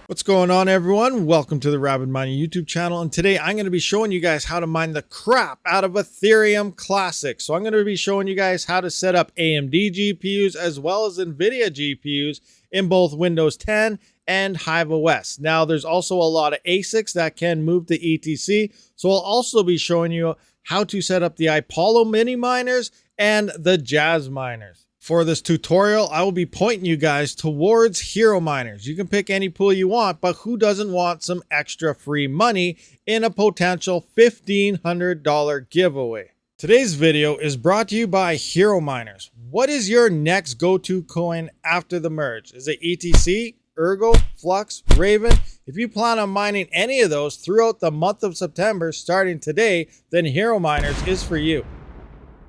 What's going on, everyone? Welcome to the Rabid Mining YouTube channel, and today I'm going to be showing you guys how to mine the crap out of Ethereum Classic. So I'm going to be showing you guys how to set up AMD GPUs as well as Nvidia GPUs in both Windows 10 and HiveOS. Now, there's also a lot of ASICs that can move to ETC, so I'll also be showing you how to set up the Ipollo Mini miners and the Jasminers. For this tutorial, I will be pointing you guys towards hero miners. You can pick any pool you want, but who doesn't want some extra free money in a potential $1,500 giveaway? Today's video is brought to you by hero miners. What is your next go-to coin after the merge? Is it ETC, Ergo, FLUX, Raven? If you plan on mining any of those throughout the month of September starting today, then hero miners is for you.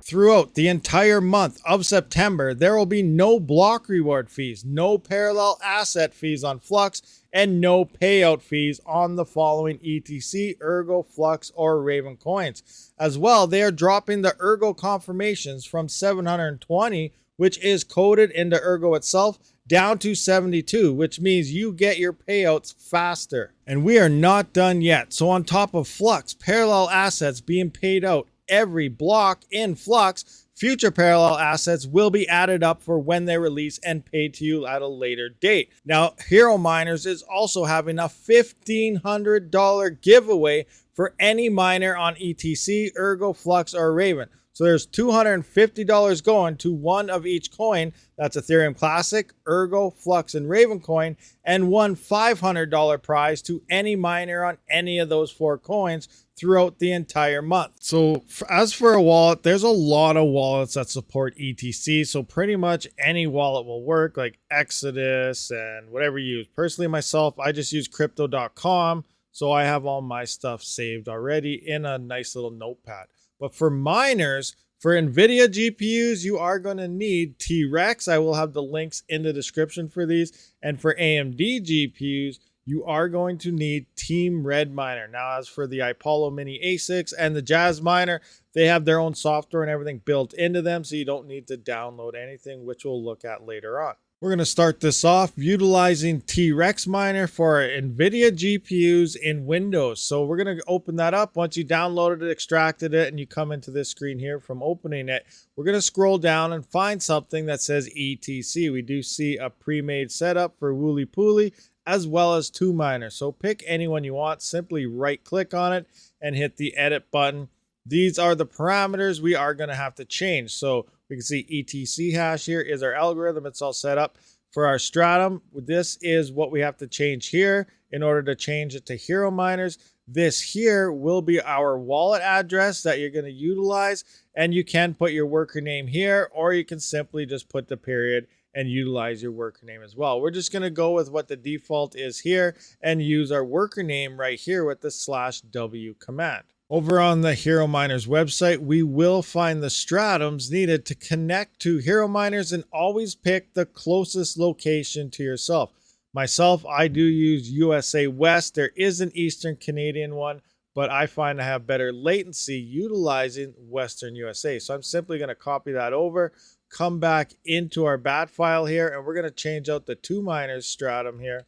Throughout the entire month of September, there will be no block reward fees, no parallel asset fees on FLUX, and no payout fees on the following ETC, Ergo, FLUX, or Raven coins. As well, they are dropping the Ergo confirmations from 720, which is coded into Ergo itself, down to 72, which means you get your payouts faster. And we are not done yet. So on top of FLUX, parallel assets being paid out every block in FLUX, future parallel assets will be added up for when they release and paid to you at a later date. Now, Hero Miners is also having a $1,500 giveaway for any miner on ETC, Ergo, FLUX, or Raven. So there's $250 going to one of each coin. That's Ethereum Classic, Ergo, FLUX, and Raven coin, and one $500 prize to any miner on any of those four coins throughout the entire month. So as for a wallet, there's a lot of wallets that support ETC. So pretty much any wallet will work, like Exodus and whatever you use. Personally, myself, I just use crypto.com. So I have all my stuff saved already in a nice little notepad. But for miners, for Nvidia GPUs, you are going to need T-Rex. I will have the links in the description for these. And for AMD GPUs, you are going to need Team Red Miner. Now, as for the Ipollo Mini ASICs and the Jasminer, they have their own software and everything built into them, so you don't need to download anything, which we'll look at later on. We're going to start this off utilizing T-Rex Miner for Nvidia GPUs in Windows. So we're going to open that up. Once you downloaded it, extracted it, and you come into this screen here from opening it, we're going to scroll down and find something that says ETC. We do see a pre-made setup for Wooly Pooly, as well as two miners. So pick any one you want, simply right click on it and hit the edit button. These are the parameters we are going to have to change. So we can see ETC hash here is our algorithm. It's all set up for our stratum. This is what we have to change here in order to change it to hero miners. This here will be our wallet address that you're going to utilize. And you can put your worker name here, or you can simply just put the period and utilize your worker name as well. We're just going to go with what the default is here and use our worker name right here with the /w command. Over on the Hero Miners website, we will find the stratums needed to connect to Hero Miners, and always pick the closest location to yourself. Myself, I do use USA West. There is an Eastern Canadian one, but I find I have better latency utilizing Western USA. So I'm simply going to copy that over, come back into our bat file here, and we're going to change out the two miners stratum here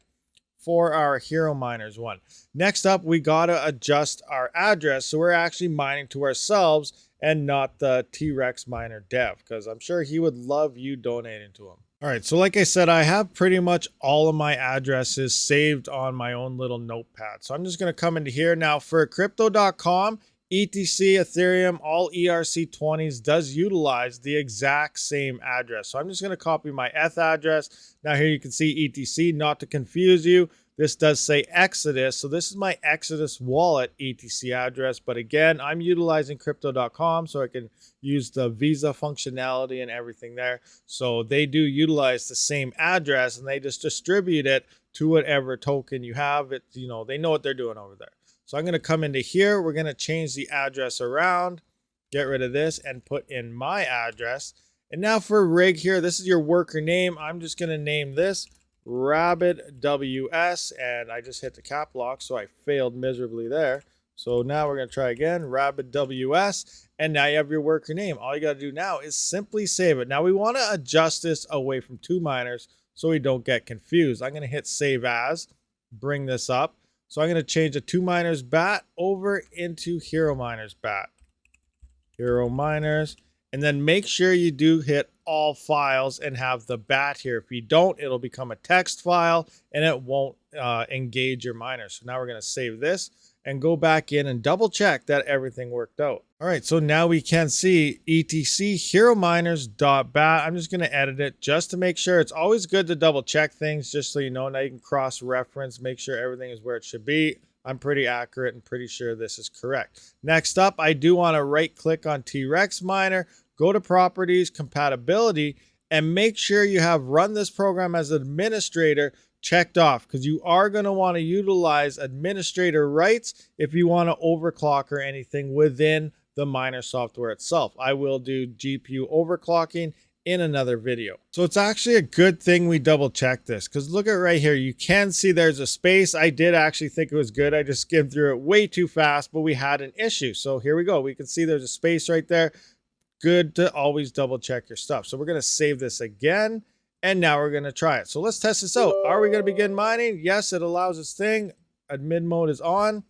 for our hero miners one. Next up, we got to adjust our address so we're actually mining to ourselves and not the T-Rex miner dev, because I'm sure he would love you donating to him. All right, so like I said, I have pretty much all of my addresses saved on my own little notepad. So I'm just going to come into here. Now for crypto.com, ETC, Ethereum, all ERC20s does utilize the exact same address. So I'm just going to copy my ETH address. Now here you can see ETC, not to confuse you. This does say Exodus. So this is my Exodus wallet ETC address. But again, I'm utilizing crypto.com so I can use the Visa functionality and everything there. So they do utilize the same address, and they just distribute it to whatever token you have. It, you know, they know what they're doing over there. So I'm going to come into here. We're going to change the address around, get rid of this, and put in my address. And now for rig here, this is your worker name. I'm just going to name this Rabid WS, and I just hit the cap lock, so I failed miserably there. So now we're going to try again, Rabid WS, and now you have your worker name. All you got to do now is simply save it. Now we want to adjust this away from two miners so we don't get confused. I'm going to hit save as. bring this up. So I'm going to change the 2Miners bat over into Hero Miners bat. Hero Miners. And then make sure you do hit all files and have the bat here. If you don't, it'll become a text file and it won't engage your miners. So now we're going to save this and go back in and double check that everything worked out. All right, so now we can see etc hero miners.bat. I'm just going to edit it just to make sure. It's always good to double check things just so you know. Now you can cross reference, make sure everything is where it should be. I'm pretty accurate and pretty sure this is correct. Next up, I do want to right click on T-Rex miner, go to properties, compatibility, and make sure you have run this program as an administrator checked off, because you are going to want to utilize administrator rights if you want to overclock or anything within the miner software itself. I will do GPU overclocking in another video. So it's actually a good thing we double check this, because look at right here. You can see there's a space. I did actually think it was good. I just skimmed through it way too fast, but we had an issue. So here we go. We can see there's a space right there. Good to always double check your stuff. So we're going to save this again. And now we're going to try it. So let's test this out. Are we going to begin mining? Yes, it allows its thing. Admin mode is on.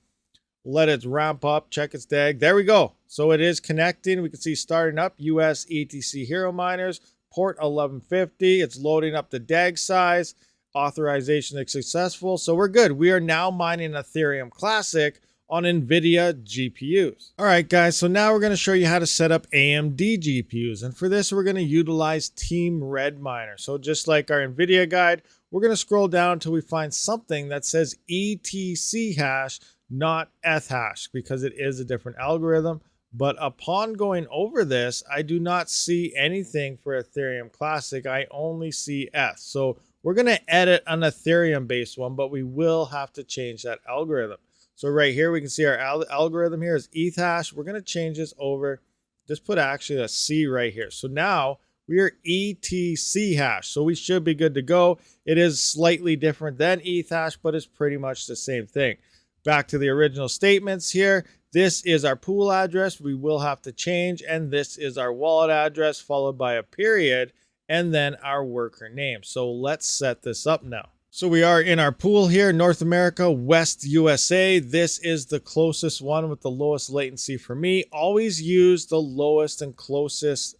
Let it ramp up. Check its DAG. There we go. So it is connecting. We can see starting up US ETC Hero Miners. Port 1150. It's loading up the DAG size. Authorization is successful. So we're good. We are now mining Ethereum Classic on Nvidia GPUs. All right, guys, so now we're going to show you how to set up AMD GPUs. And for this, we're going to utilize Team Red Miner. So just like our Nvidia guide, we're going to scroll down until we find something that says ETC hash, not ETH hash, because it is a different algorithm. But upon going over this, I do not see anything for Ethereum Classic. I only see ETH. So we're going to edit an Ethereum-based one, but we will have to change that algorithm. So right here, we can see our algorithm here is ETH hash. We're going to change this over. Just put actually a C right here. So now we are ETC hash. So we should be good to go. It is slightly different than ETH hash, but it's pretty much the same thing. Back to the original statements here. This is our pool address. We will have to change. And this is our wallet address followed by a period and then our worker name. So let's set this up now. So we are in our pool here, North America, West USA. This is the closest one with the lowest latency for me. Always use the lowest and closest,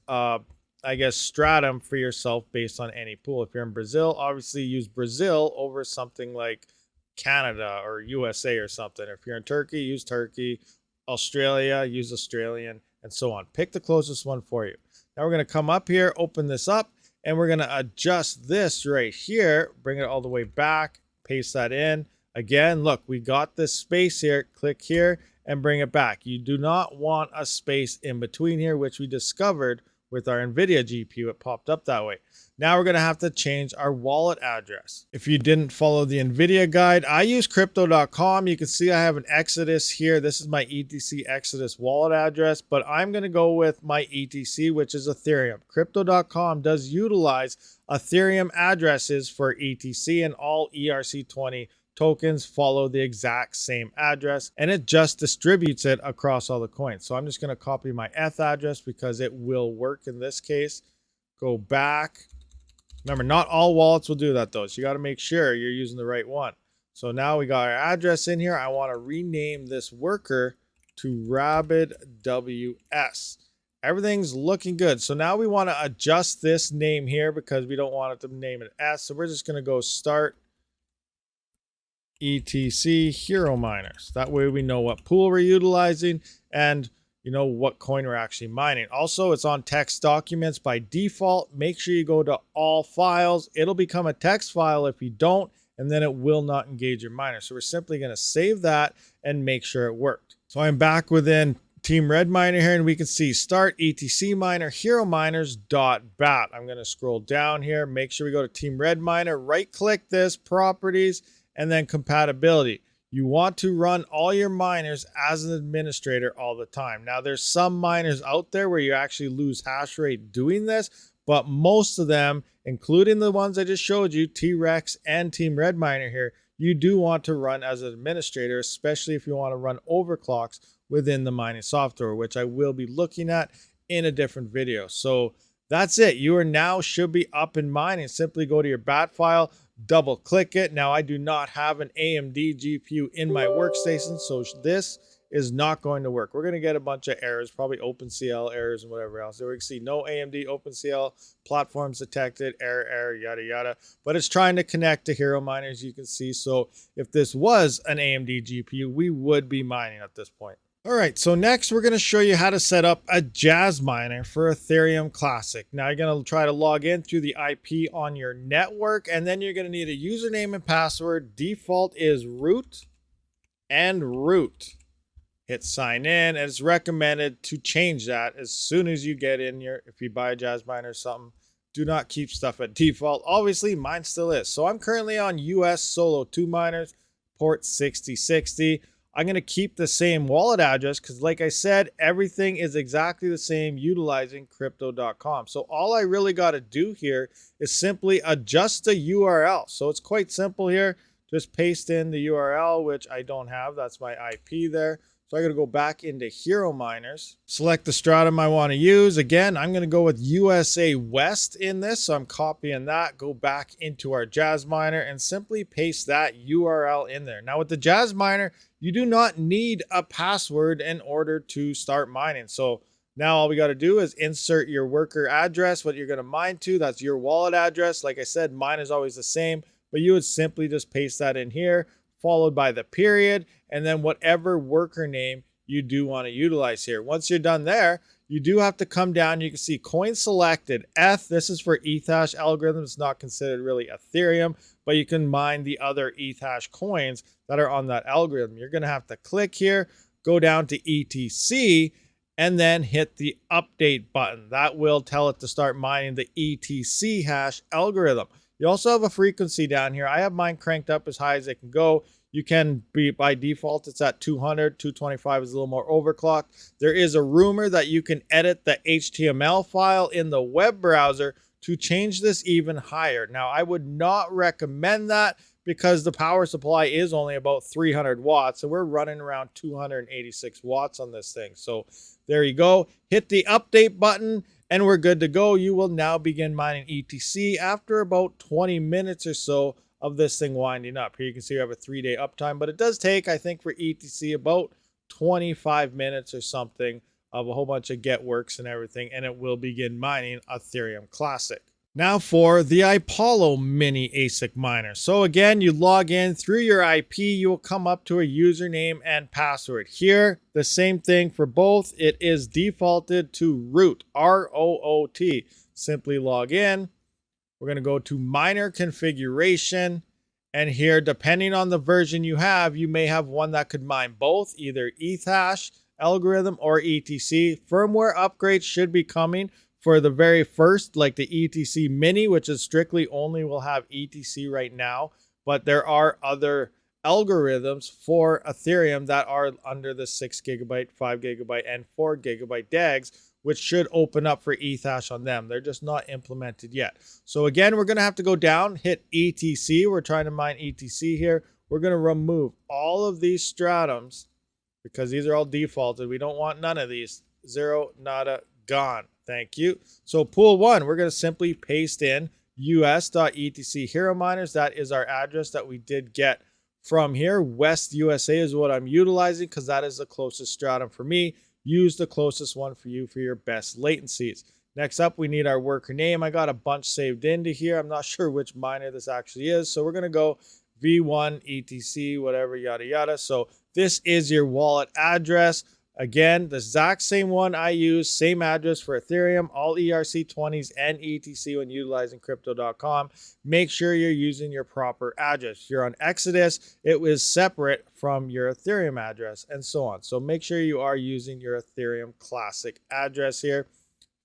stratum for yourself based on any pool. If you're in Brazil, obviously use Brazil over something like Canada or USA or something. If you're in Turkey, use Turkey. Australia, use Australian, and so on. Pick the closest one for you. Now we're going to come up here, open this up. And we're going to adjust this right here, bring it all the way back, paste that in. Again, look, we got this space here. Click here and bring it back. You do not want a space in between here, which we discovered with our Nvidia GPU. It popped up that way. Now we're going to have to change our wallet address. If you didn't follow the Nvidia guide, I use crypto.com. You can see I have an Exodus here. This is my ETC Exodus wallet address, but I'm going to go with my ETC, which is Ethereum. Crypto.com does utilize Ethereum addresses for ETC, and all ERC20 tokens follow the exact same address, and it just distributes it across all the coins. So I'm just going to copy my ETH address because it will work in this case. Go back. Remember, not all wallets will do that though. So you got to make sure you're using the right one. So now we got our address in here. I want to rename this worker to Rabid WS. Everything's looking good. So now we want to adjust this name here because we don't want it to name it S. So we're just going to go start ETC Hero Miners. That way we know what pool we're utilizing and you know what coin we're actually mining. Also, it's on text documents by default. Make sure you go to all files. It'll become a text file if you don't, and then it will not engage your miner. So we're simply going to save that and make sure it worked. So I'm back within Team Red Miner here, and we can see start ETC miner hero miners.bat. I'm going to scroll down here. Make sure we go to Team Red Miner, right click this, properties, and then compatibility. You want to run all your miners as an administrator all the time. Now, there's some miners out there where you actually lose hash rate doing this, but most of them, including the ones I just showed you, T-Rex and Team Red Miner here, you do want to run as an administrator, especially if you want to run overclocks within the mining software, which I will be looking at in a different video. So that's it. You are now should be up and mining. Simply go to your bat file, double click it. Now I do not have an AMD GPU in my workstation, so this is not going to work. We're going to get a bunch of errors, probably OpenCL errors and whatever else. So we can see no AMD OpenCL platforms detected, error, yada, yada. But it's trying to connect to Hero Miners, you can see. So if this was an AMD GPU, we would be mining at this point. All right, so next we're going to show you how to set up a Jasminer for Ethereum Classic. Now you're going to try to log in through the IP on your network, and then you're going to need a username and password. Default is root and root. Hit sign in, and it's recommended to change that as soon as you get in here. If you buy a Jasminer or something, do not keep stuff at default. Obviously, mine still is. So I'm currently on US Solo 2 miners, port 6060. I'm going to keep the same wallet address because, like I said, everything is exactly the same utilizing crypto.com. So all I really got to do here is simply adjust the URL. So it's quite simple here. Just paste in the URL, which I don't have. That's my IP there. So I got to go back into Hero Miners, select the stratum I want to use. Again, I'm going to go with USA West in this. So I'm copying that, go back into our Jasminer and simply paste that URL in there. Now with the Jasminer, you do not need a password in order to start mining. So now all we got to do is insert your worker address, what you're going to mine to. That's your wallet address. Like I said, mine is always the same, but you would simply just paste that in here, followed by the period, and then whatever worker name you do want to utilize here. Once you're done there, you do have to come down. You can see coin selected. This is for Ethash algorithms. It's not considered really Ethereum, but you can mine the other Ethash coins that are on that algorithm. You're going to have to click here, go down to ETC, and then hit the update button. That will tell it to start mining the ETC hash algorithm. You also have a frequency down here. I have mine cranked up as high as it can go. You can be, by default, it's at 200. 225 is a little more overclocked. There is a rumor that you can edit the HTML file in the web browser to change this even higher. Now, I would not recommend that because the power supply is only about 300 watts. So we're running around 286 watts on this thing. So there you go. Hit the update button and we're good to go. You will now begin mining ETC after about 20 minutes or so of this thing winding up. Here you can see we have a 3-day uptime, but it does take, I think, for ETC about 25 minutes or something of a whole bunch of get works and everything, and it will begin mining Ethereum Classic. Now for the Ipollo Mini ASIC miner. So again, you log in through your IP, you will come up to a username and password. Here, the same thing for both. It is defaulted to root, R-O-O-T. Simply log in. We're going to go to miner configuration. And here, depending on the version you have, you may have one that could mine both, either Ethash algorithm or ETC. Firmware upgrades should be coming for the very first, like the ETC Mini, which is strictly only will have ETC right now. But there are other algorithms for Ethereum that are under the 6 GB, 5 GB, and 4 GB DAGs, which should open up for Ethash on them. They're just not implemented yet. So again, we're going to have to go down, hit ETC. We're trying to mine ETC here. We're going to remove all of these stratums because these are all defaulted. We don't want none of these. Zero, nada, gone. Thank you. So pool 1, we're going to simply paste in us.etc hero miners. That is our address that we did get from here. West USA is what I'm utilizing because that is the closest stratum for me. Use the closest one for you for your best latencies. Next up, we need our worker name. I got a bunch saved into here. I'm not sure which miner this actually is. So we're going to go V1, ETC, whatever, yada, yada. So this is your wallet address. Again, the exact same one I use, same address for Ethereum, all ERC20s and ETC when utilizing crypto.com. Make sure you're using your proper address. If you're on Exodus, it was separate from your Ethereum address and so on. So make sure you are using your Ethereum Classic address here,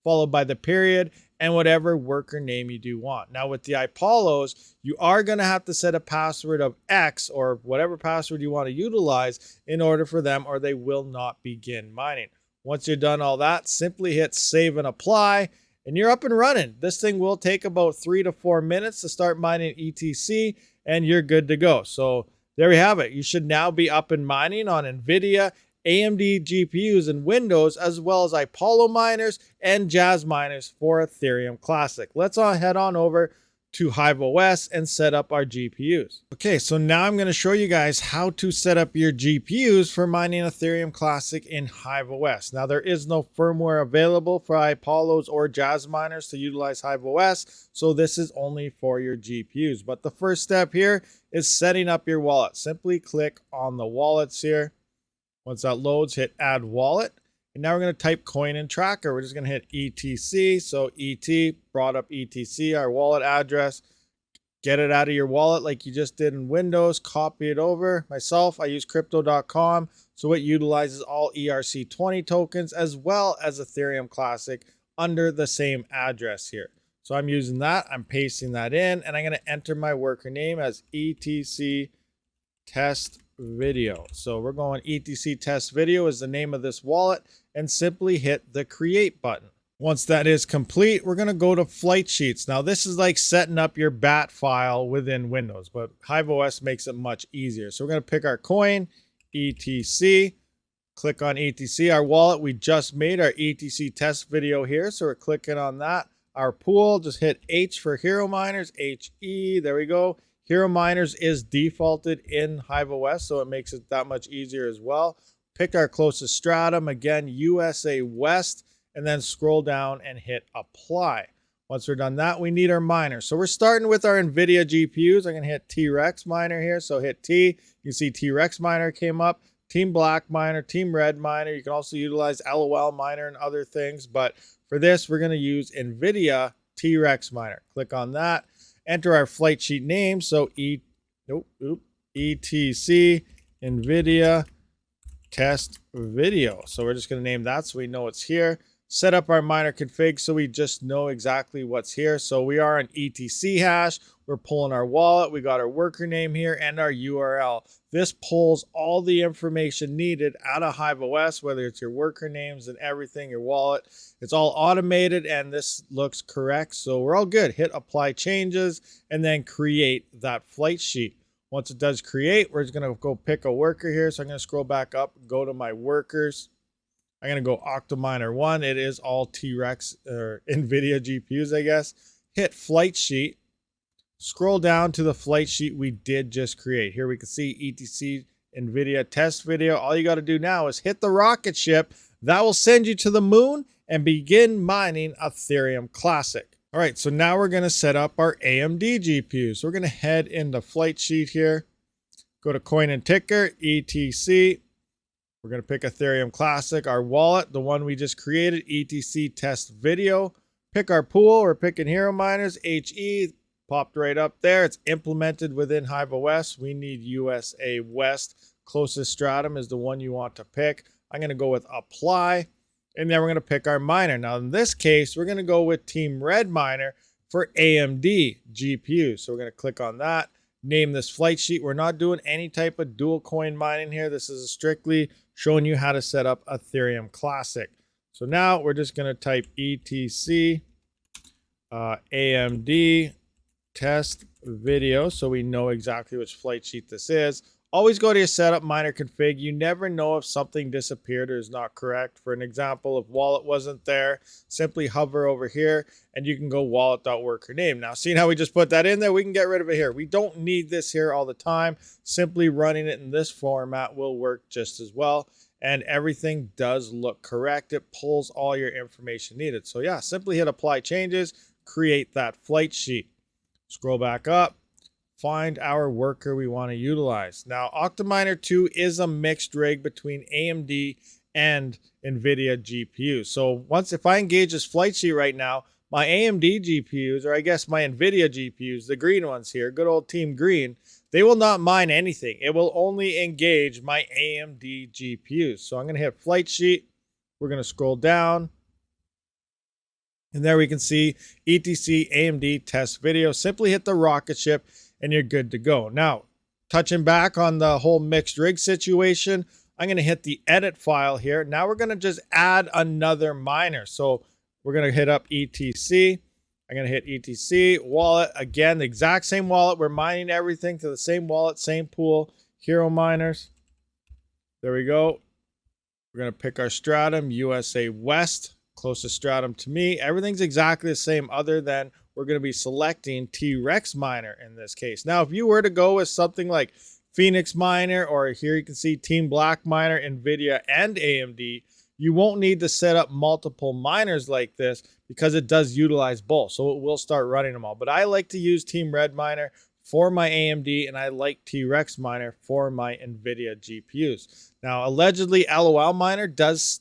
followed by the period and whatever worker name you do want. Now with the Ipollos, you are going to have to set a password of X or whatever password you want to utilize in order for them, or they will not begin mining. Once you're done all that, simply hit save and apply and you're up and running. This thing will take about 3 to 4 minutes to start mining ETC and you're good to go. So there we have it. You should now be up and mining on Nvidia, AMD GPUs and Windows, as well as Ipollo miners and Jasminers for Ethereum Classic. Let's head on over to HiveOS and set up our GPUs. Okay, so now I'm going to show you guys how to set up your GPUs for mining Ethereum Classic in HiveOS. Now, there is no firmware available for Ipollos or Jasminers to utilize HiveOS, so this is only for your GPUs. But the first step here is setting up your wallet. Simply click on the wallets here. Once that loads, hit Add Wallet. And now we're going to type coin and tracker. We're just going to hit ETC. So ET brought up ETC, our wallet address. Get it out of your wallet like you just did in Windows. Copy it over. Myself, I use crypto.com. So it utilizes all ERC20 tokens as well as Ethereum Classic under the same address here. So I'm using that. I'm pasting that in. And I'm going to enter my worker name as ETC test video. So we're going ETC test video is the name of this wallet, and simply hit the create button. Once that is complete, we're going to go to flight sheets. Now this is like setting up your bat file within Windows, but HiveOS makes it much easier. So we're going to pick our coin, ETC, click on ETC, our wallet. We just made our ETC test video here, so we're clicking on that. Our pool, just hit H for Hero Miners, HE, there we go. Hero Miners is defaulted in HiveOS, so it makes it that much easier as well. Pick our closest stratum, again, USA West, and then scroll down and hit apply. Once we're done that, we need our miner. So we're starting with our Nvidia GPUs. I'm going to hit T-Rex miner here, so hit T. You can see T-Rex miner came up, Team Black miner, Team Red miner. You can also utilize LOL miner and other things, but for this, we're going to use Nvidia T-Rex miner. Click on that. Enter our flight sheet name. So ETC Nvidia test video. So we're just going to name that so we know it's here. Set up our miner config so we just know exactly what's here. So we are on ETC hash. We're pulling our wallet. We got our worker name here and our URL. This pulls all the information needed out of HiveOS, whether it's your worker names and everything, your wallet. It's all automated and this looks correct. So we're all good. Hit apply changes and then create that flight sheet. Once it does create, we're just going to go pick a worker here. So I'm going to scroll back up, go to my workers. I'm going to go Outta Miner 1. It is all T-Rex or Nvidia GPUs, I guess. Hit flight sheet. Scroll down to the flight sheet we did just create. Here we can see ETC Nvidia test video. All you got to do now is hit the rocket ship. That will send you to the moon and begin mining Ethereum Classic. All right, so now we're going to set up our AMD GPUs. So we're going to head into flight sheet here. Go to coin and ticker, ETC. We're going to pick Ethereum Classic, our wallet, the one we just created, ETC test video. Pick our pool. We're picking Hero Miners, HE. Popped right up there. It's implemented within HiveOS. We need USA West. Closest stratum is the one you want to pick. I'm going to go with apply. And then we're going to pick our miner. Now, in this case, we're going to go with Team Red Miner for AMD GPUs. So we're going to click on that. Name this flight sheet. We're not doing any type of dual coin mining here. This is strictly showing you how to set up Ethereum Classic. So now we're just going to type ETC AMD test video so we know exactly which flight sheet this is. Always go to your setup miner config. You never know if something disappeared or is not correct. For an example, if wallet wasn't there, simply hover over here and you can go wallet.workername. Now, seeing how we just put that in there, we can get rid of it here. We don't need this here all the time. Simply running it in this format will work just as well. And everything does look correct. It pulls all your information needed. So yeah, simply hit apply changes, create that flight sheet. Scroll back up. Find our worker we want to utilize. Now, Outta Miner 2 is a mixed rig between AMD and Nvidia GPUs. So if I engage this flight sheet right now, my AMD GPUs, or I guess my Nvidia GPUs, the green ones here, good old Team Green, they will not mine anything. It will only engage my AMD GPUs. So I'm going to hit flight sheet. We're going to scroll down. And there we can see ETC AMD test video. Simply hit the rocket ship and you're good to go. Now, touching back on the whole mixed rig situation, I'm going to hit the edit file here. Now we're going to just add another miner. So we're going to hit up ETC. I'm going to hit ETC wallet. Again, the exact same wallet. We're mining everything to the same wallet, same pool. Hero Miners. There we go. We're going to pick our stratum, USA West. Closest stratum to me. Everything's exactly the same other than we're going to be selecting T-Rex miner in this case. Now, if you were to go with something like Phoenix miner, or here you can see Team Black miner, Nvidia and AMD, you won't need to set up multiple miners like this because it does utilize both. So it will start running them all. But I like to use Team Red miner for my AMD, and I like T-Rex miner for my Nvidia GPUs. Now, allegedly, LOL miner does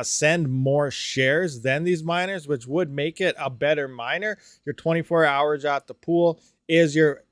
send more shares than these miners, which would make it a better miner. Your 24 hours at the pool is your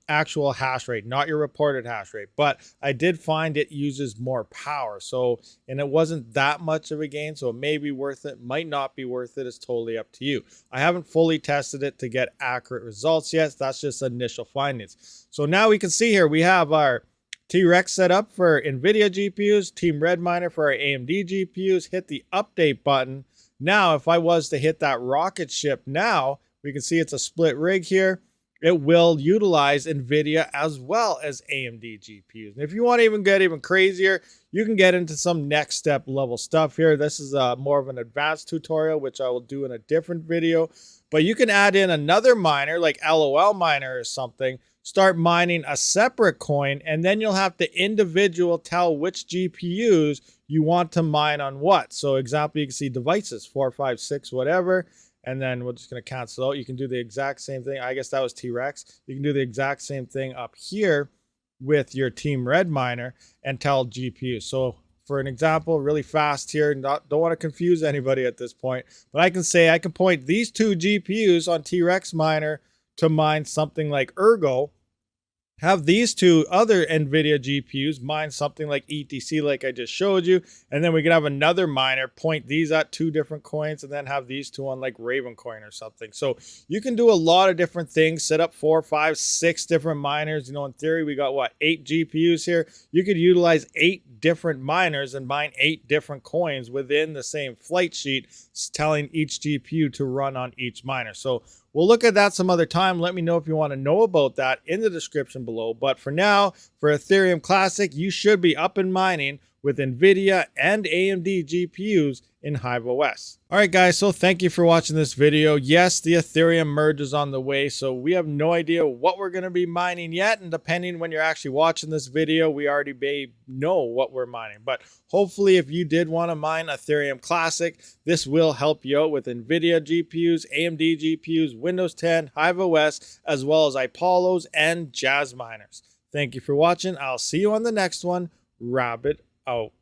actual hash rate, not your reported hash rate. But I did find it uses more power. So, and it wasn't that much of a gain. So it may be worth it, might not be worth it. It's totally up to you. I haven't fully tested it to get accurate results yet. That's just initial findings. So now we can see here, we have our T-Rex set up for Nvidia GPUs, Team Red miner for our AMD GPUs. Hit the update button. Now, if I was to hit that rocket ship now, we can see it's a split rig here. It will utilize Nvidia as well as AMD GPUs. And if you want to even get even crazier, you can get into some next step level stuff here. This is more of an advanced tutorial, which I will do in a different video. But you can add in another miner like LOL miner or something, start mining a separate coin, and then you'll have to individual tell which GPUs you want to mine on what. So example, you can see devices, 4, 5, 6, whatever. And then we're just going to cancel out. You can do the exact same thing. I guess that was T-Rex. You can do the exact same thing up here with your Team Red miner and tell GPU. So for an example, really fast here, don't want to confuse anybody at this point, but I can say I can point these two GPUs on T-Rex miner to mine something like Ergo, have these two other Nvidia GPUs mine something like ETC like I just showed you, and then we can have another miner point these at two different coins and then have these two on like Raven coin or something. So you can do a lot of different things, set up 4, 5, 6 different miners. You know, in theory, we got what, 8 GPUs here. You could utilize 8 different miners and mine 8 different coins within the same flight sheet, telling each GPU to run on each miner. So we'll look at that some other time. Let me know if you want to know about that in the description below. But for now, for Ethereum Classic, you should be up and mining with Nvidia and AMD GPUs in HiveOS. All right, guys, so thank you for watching this video. Yes, the Ethereum merge is on the way, so we have no idea what we're going to be mining yet, and depending when you're actually watching this video, we already may know what we're mining. But hopefully, if you did want to mine Ethereum Classic, this will help you out with Nvidia GPUs, AMD GPUs, Windows 10, HiveOS, as well as Ipollos and Jasminers. Thank you for watching. I'll see you on the next one. Rabid out.